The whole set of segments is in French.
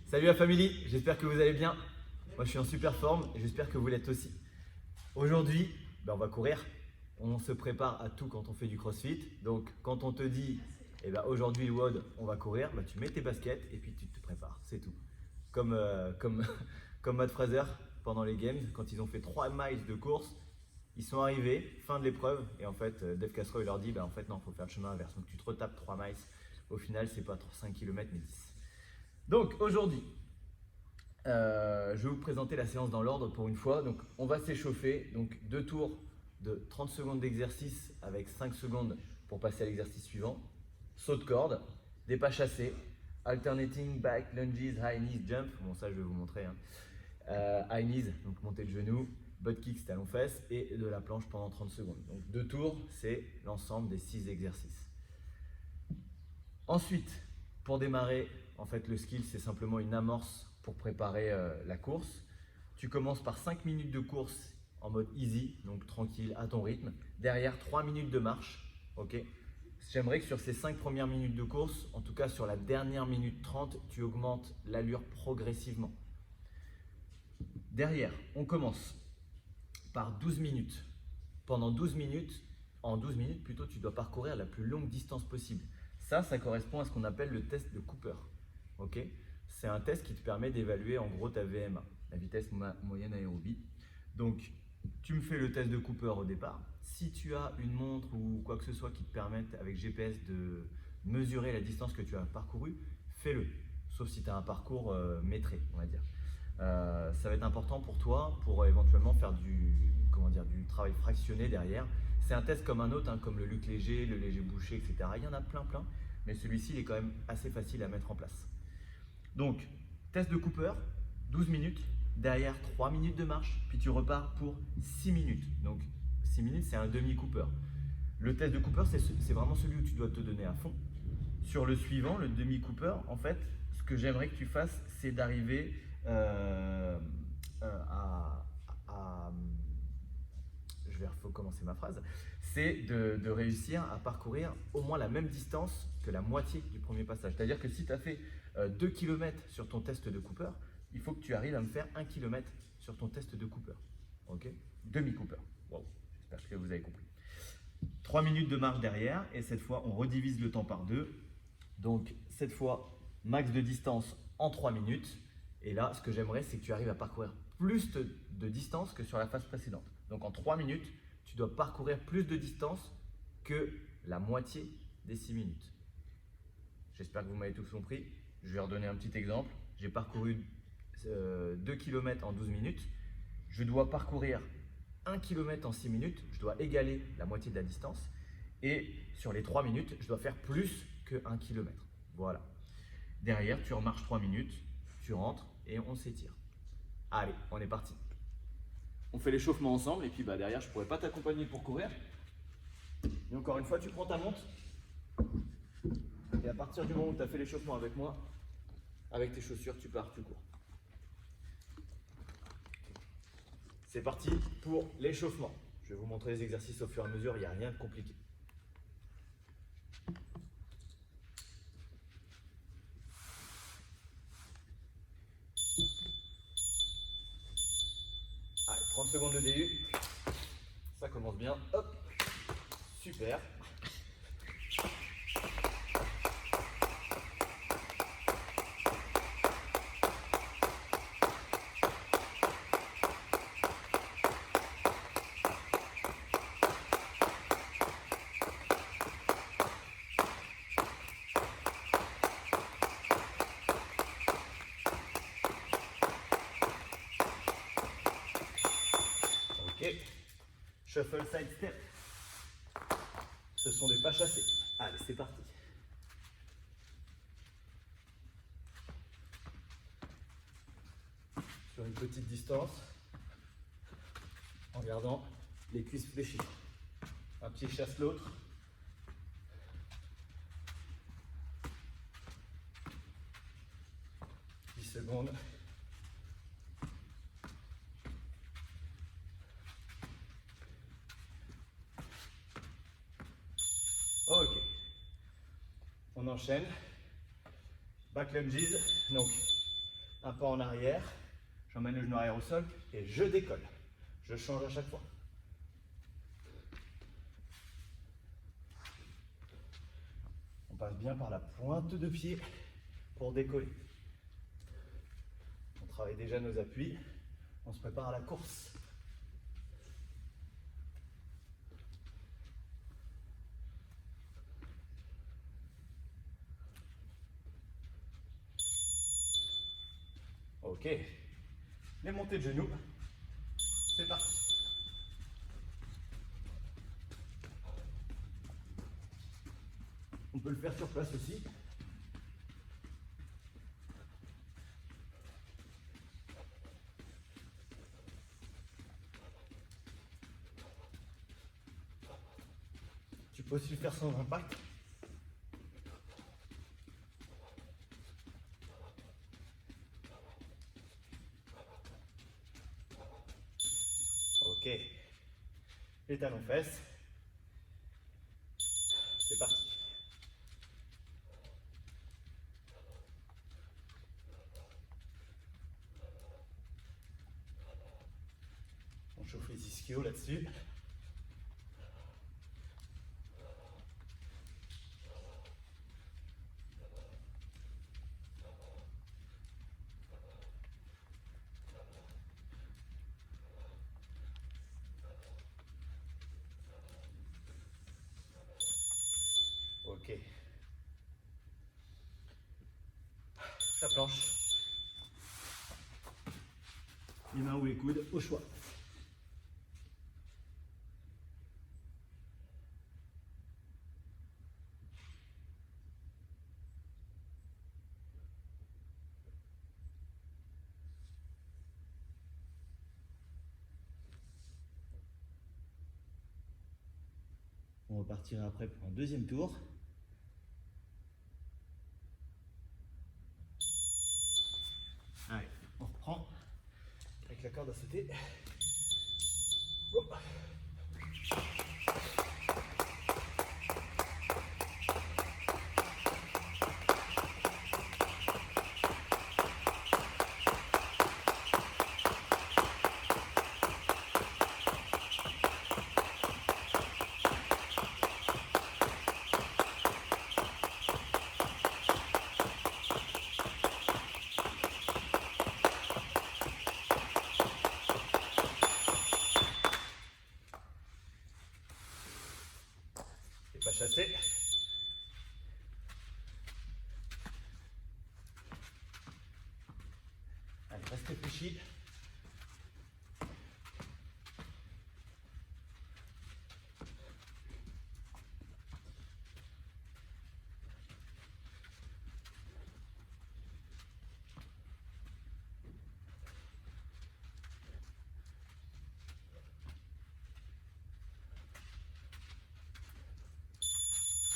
Salut la famille, j'espère que vous allez bien. Moi je suis en super forme et j'espère que vous l'êtes aussi. Aujourd'hui, on va courir. On se prépare à tout quand on fait du crossfit. Donc quand on te dit aujourd'hui WOD, on va courir, tu mets tes baskets et puis tu te prépares, c'est tout. Comme Matt Fraser pendant les games, quand ils ont fait 3 miles de course, ils sont arrivés, fin de l'épreuve, et en fait Dave Castro il leur dit en fait non, il faut faire le chemin inverse. Donc tu te retapes 3 miles. Au final, c'est pas 5 km mais 10. Donc aujourd'hui, je vais vous présenter la séance dans l'ordre pour une fois. Donc on va s'échauffer, donc 2 tours de 30 secondes d'exercice avec 5 secondes pour passer à l'exercice suivant. Saut de corde, des pas chassés, alternating back lunges, high knees, jump. Bon ça je vais vous montrer. High knees, donc montée de genou, butt kicks, talons fesses et de la planche pendant 30 secondes. Donc 2 tours, c'est l'ensemble des 6 exercices. Ensuite, pour démarrer, en fait, le skill, c'est simplement une amorce pour préparer la course. Tu commences par 5 minutes de course en mode easy, donc tranquille, à ton rythme. Derrière, 3 minutes de marche. Okay. J'aimerais que sur ces 5 premières minutes de course, en tout cas sur la dernière minute 30, tu augmentes l'allure progressivement. Derrière, on commence par 12 minutes. Pendant 12 minutes, tu dois parcourir la plus longue distance possible. Ça correspond à ce qu'on appelle le test de Cooper. Okay, c'est un test qui te permet d'évaluer en gros ta VMA, la vitesse moyenne aérobie. Donc, tu me fais le test de Cooper au départ. Si tu as une montre ou quoi que ce soit qui te permette avec GPS de mesurer la distance que tu as parcourue, fais-le. Sauf si tu as un parcours métré, on va dire. Ça va être important pour toi pour éventuellement faire du travail fractionné derrière. C'est un test comme un autre, comme le Luc Léger, le léger bouché, etc. Il y en a plein, mais celui-ci il est quand même assez facile à mettre en place. Donc, test de Cooper, 12 minutes, derrière 3 minutes de marche, puis tu repars pour 6 minutes. Donc, 6 minutes, c'est un demi-Cooper. Le test de Cooper, c'est vraiment celui où tu dois te donner à fond. Sur le suivant, le demi-Cooper, en fait, ce que j'aimerais que tu fasses, c'est d'arriver je vais recommencer ma phrase, c'est de réussir à parcourir au moins la même distance que la moitié du premier passage. C'est-à-dire que si tu as fait 2 km sur ton test de Cooper, il faut que tu arrives à me faire 1 km sur ton test de Cooper. Ok, demi-Cooper. Wow, j'espère que vous avez compris. 3 minutes de marche derrière, et cette fois, on redivise le temps par 2. Donc, cette fois, max de distance en 3 minutes. Et là, ce que j'aimerais, c'est que tu arrives à parcourir plus de distance que sur la phase précédente. Donc, en 3 minutes, tu dois parcourir plus de distance que la moitié des 6 minutes. J'espère que vous m'avez tous compris. Je vais redonner un petit exemple. J'ai parcouru 2 km en 12 minutes. Je dois parcourir 1 km en 6 minutes. Je dois égaler la moitié de la distance. Et sur les 3 minutes, je dois faire plus que 1 km. Voilà. Derrière, tu remarches 3 minutes, tu rentres et on s'étire. Allez, on est parti. On fait l'échauffement ensemble et puis derrière, je ne pourrais pas t'accompagner pour courir. Et encore une fois, tu prends ta montre. Et à partir du moment où tu as fait l'échauffement avec moi, avec tes chaussures, tu pars, tu cours. C'est parti pour l'échauffement. Je vais vous montrer les exercices au fur et à mesure, il n'y a rien de compliqué. Allez, 30 secondes de DU. Ça commence bien. Hop. Super. Ok. Shuffle side step. Ce sont des pas chassés. Allez, c'est parti. Sur une petite distance, en gardant les cuisses fléchies. Un pied chasse l'autre. Secondes. Ok. On enchaîne. Back lunges. Donc, Un pas en arrière, j'emmène le genou arrière au sol et je décolle. Je change à chaque fois. On passe bien par la pointe de pied pour décoller. On travaille déjà nos appuis. On se prépare à la course. Ok. Les montées de genoux. C'est parti. On peut le faire sur place aussi. Tu peux aussi le faire sans impact. Ok. Les talons fesses. C'est parti. On chauffe les ischios là-dessus. Ok. Ça planche. Les mains ou les coudes, au choix. On repartira après pour un deuxième tour. Allez, on reprend avec la corde à sauter. Hop. Et pas chassé. Allez, reste réfléchi.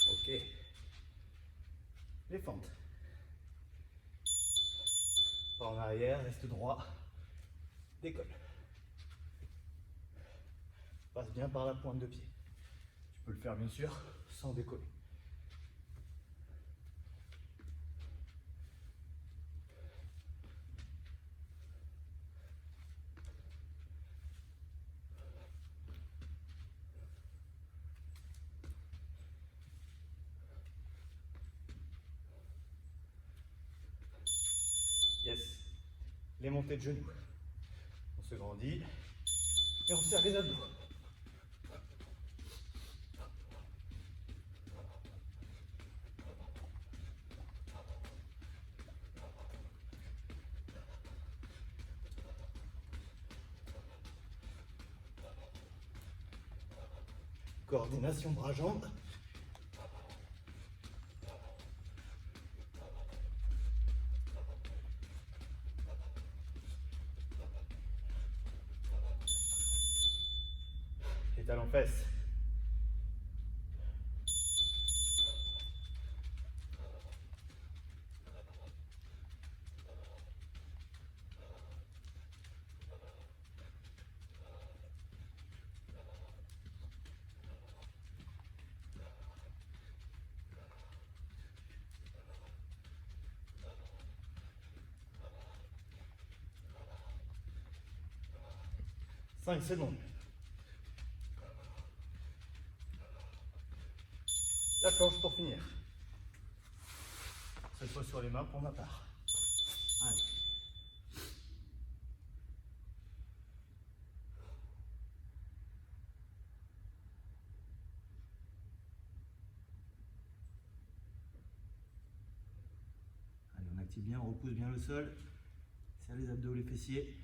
Ok. Les fentes. Pas en arrière, reste droit. Décolle. Passe bien par la pointe de pied. Tu peux le faire bien sûr sans décoller. Yes. Les montées de genoux. On se grandit et on serre les abdos. Coordination bras-jambes. Les talons fesses. 5 secondes. La planche pour finir. Cette fois sur les mains pour ma part. Allez. Allez, on active bien, on repousse bien le sol. Serre les abdos, les fessiers.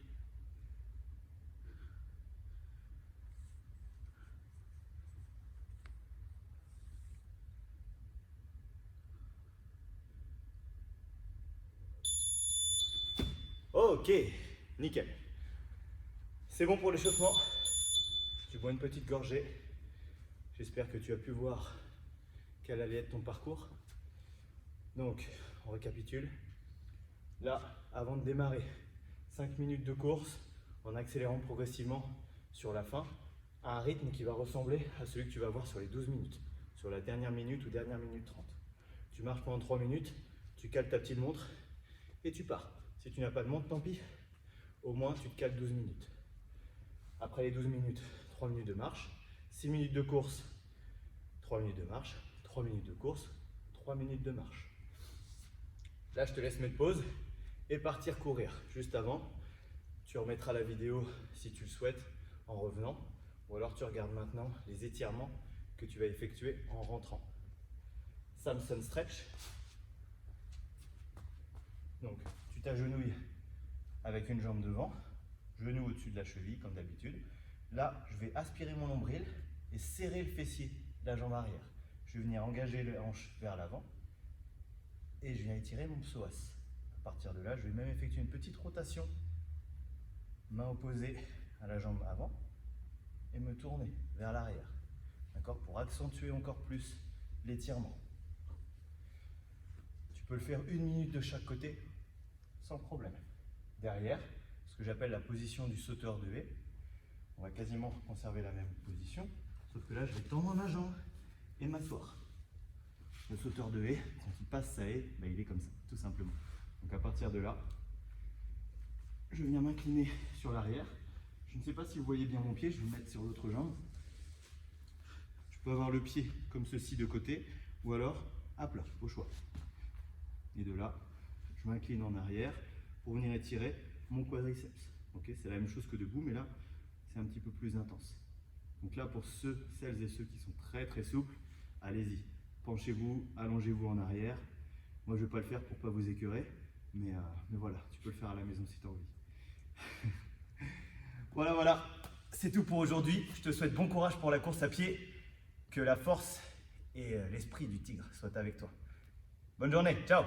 Ok, nickel. C'est bon pour l'échauffement. Tu bois une petite gorgée. J'espère que tu as pu voir quel allait être ton parcours. Donc, on récapitule. Là, avant de démarrer, 5 minutes de course en accélérant progressivement sur la fin, à un rythme qui va ressembler à celui que tu vas voir sur les 12 minutes, sur la dernière minute ou dernière minute 30. Tu marches pendant 3 minutes, tu cales ta petite montre et tu pars. Si tu n'as pas de montre, tant pis, au moins tu te cales 12 minutes. Après les 12 minutes, 3 minutes de marche, 6 minutes de course, 3 minutes de marche, 3 minutes de course, 3 minutes de marche. Là, je te laisse mettre pause et partir courir. Juste avant, tu remettras la vidéo si tu le souhaites en revenant, ou alors tu regardes maintenant les étirements que tu vas effectuer en rentrant. Samson stretch. Donc, tu t'agenouilles avec une jambe devant, genou au-dessus de la cheville comme d'habitude. Là, je vais aspirer mon nombril et serrer le fessier de la jambe arrière. Je vais venir engager les hanches vers l'avant et je viens étirer mon psoas. À partir de là, je vais même effectuer une petite rotation, main opposée à la jambe avant et me tourner vers l'arrière. D'accord? Pour accentuer encore plus l'étirement. Tu peux le faire 1 minute de chaque côté sans problème. Derrière, ce que j'appelle la position du sauteur de haie. On va quasiment conserver la même position, sauf que là, je vais tendre ma jambe et m'asseoir. Le sauteur de haie, quand il passe sa haie, ben, il est comme ça, tout simplement. Donc à partir de là, je viens m'incliner sur l'arrière. Je ne sais pas si vous voyez bien mon pied, je vais le mettre sur l'autre jambe. Je peux avoir le pied comme ceci de côté, ou alors à plat, au choix. Et de là, je m'incline en arrière pour venir étirer mon quadriceps. Okay, c'est la même chose que debout, mais là, c'est un petit peu plus intense. Donc là, pour celles et ceux qui sont très souples, allez-y. Penchez-vous, allongez-vous en arrière. Moi, je ne vais pas le faire pour ne pas vous écœurer, mais voilà, tu peux le faire à la maison si tu as envie. Voilà, c'est tout pour aujourd'hui. Je te souhaite bon courage pour la course à pied. Que la force et l'esprit du tigre soient avec toi. Bonne journée, ciao!